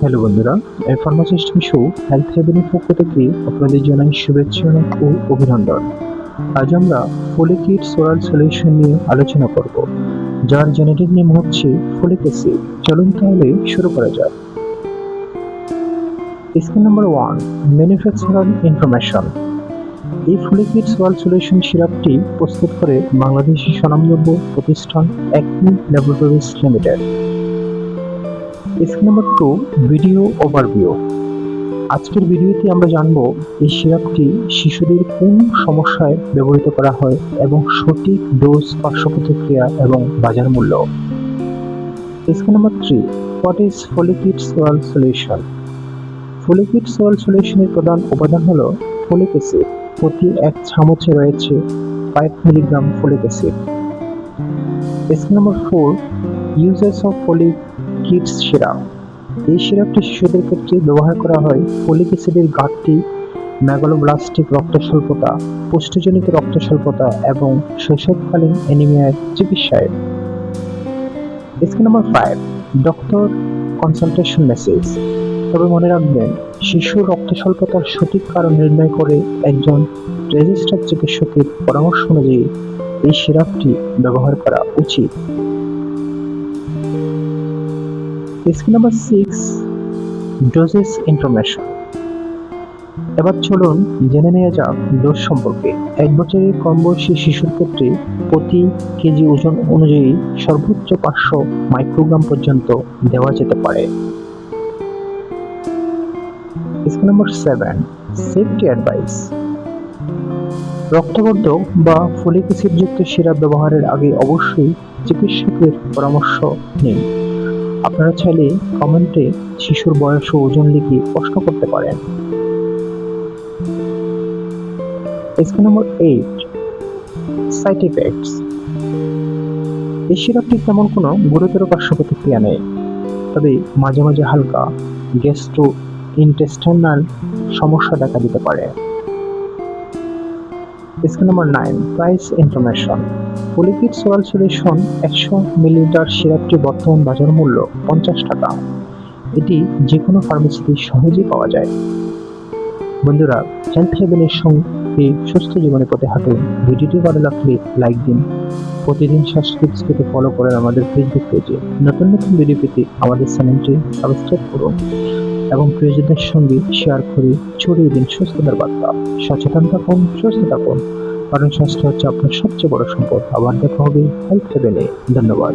Hello বন্ধুরা, এই pharmacist Mishu health হেভেনের পক্ষ থেকে আপনাদের জানাই শুভেচ্ছা ও অভিনন্দন। আজ আমরা ফোলিক কিডস ওরাল সলিউশন নিয়ে আলোচনা করব, যার জেনেটিক নেম হচ্ছে ফোলিক অ্যাসিড। চলুন তাহলে শুরু করা যাক। Scheme number 1, manufacturer information. এই ফোলিক কিডস ওরাল সলিউশন সিরাপটি প্রস্তুত করে বাংলাদেশি স্বনামধন্য প্রতিষ্ঠান Acme laboratories limited. Scheme number 2, video overview. আজকের ভিডিওতে আমরা জানব এই সিরাপটি শিশুদের কোন সমস্যায় ব্যবহৃত করা হয় এবং সঠিক ডোজ, পার্শ্ব প্রতিক্রিয়া এবং বাজার মূল্য। Scheme number 3, what is Folic Kids oral solution. Folic Kids oral সলিউশনের প্রধান উপাদান হলো ফোলিক অ্যাসিড। প্রতি 1 চামচে রয়েছে 5 milligram folic acid. Scheme number 4, uses of folic kids syrup. এই সিরাপটি শিশুদের ক্ষেত্রে ব্যবহার করা হয় ফোলিক অ্যাসিডের ঘাটতি, মেগালোব্লাস্টিক রক্ত স্বল্পতা, পুষ্টিজনিত রক্ত স্বল্পতা এবং শৈশবকালীন অ্যানিমিয়ার চিকিৎসায়। Scheme number 5, doctor consultation message. তবে মনে রাখবেন, শিশুর রক্ত স্বল্পতার সঠিক কারণ নির্ণয় করে একজন রেজিস্টার্ড চিকিৎসকের পরামর্শ অনুযায়ী এই সিরাপটি ব্যবহার করা উচিত। Scheme number 6, doses information. এবার চলুন জেনে নেওয়া যাক ডোজ সম্পর্কে। 1 বছরের কম বয়সী শিশুর ক্ষেত্রে প্রতি কেজি ওজন অনুযায়ী সর্বোচ্চ 500 মাইক্রোগ্রাম পর্যন্ত দেওয়া যেতে পারে। Scheme number 7, safety advice. রক্তবর্ধক বা ফোলিক অ্যাসিডযুক্ত সিরাপ ব্যবহারের আগে অবশ্যই চিকিৎসকের পরামর্শ নিন। আপনারা চাইলে কমেন্টে শিশুর বয়স ও ওজন লিখে প্রশ্ন করতে পারেন। Scheme number 8, side effects. এই সিরাপটির তেমন কোনো গুরুতর পার্শ্ব প্রতিক্রিয়া নেই, তবে মাঝে মাঝে হালকা গ্যাস্ট্রো ইন্টেস্টাইনাল সমস্যা দেখা দিতে পারে। Scheme number 9, price information. Folic Kids oral solution 100 millilitre সিরাপটির বর্তমান বাজার মূল্য 50 টাকা। এটি যে কোনো ফার্মেসিতে সহজেই পাওয়া যায়। বন্ধুরা, হেলথ হেভেনের সঙ্গে সুস্থ জীবনে পথে হাঁটুন। ভিডিওটি ভালো লাগলে লাইক দিন। প্রতিদিন স্বাস্থ্য টিপস পেতে ফলো করেন আমাদের ফেসবুক পেজে। নতুন নতুন ভিডিও পেতে আমাদের চ্যানেলটি সাবস্ক্রাইব করুন এবং প্রিয়জনদের সঙ্গে শেয়ার করে ছড়িয়ে দিন সুস্থতার বার্তা। সচেতন থাকুন, সুস্থ থাকুন, কারণ স্বাস্থ্য হচ্ছে আপনার সবচেয়ে বড় সম্পদ। আবার দেখা হবে হেলথ হেভেনে। ধন্যবাদ।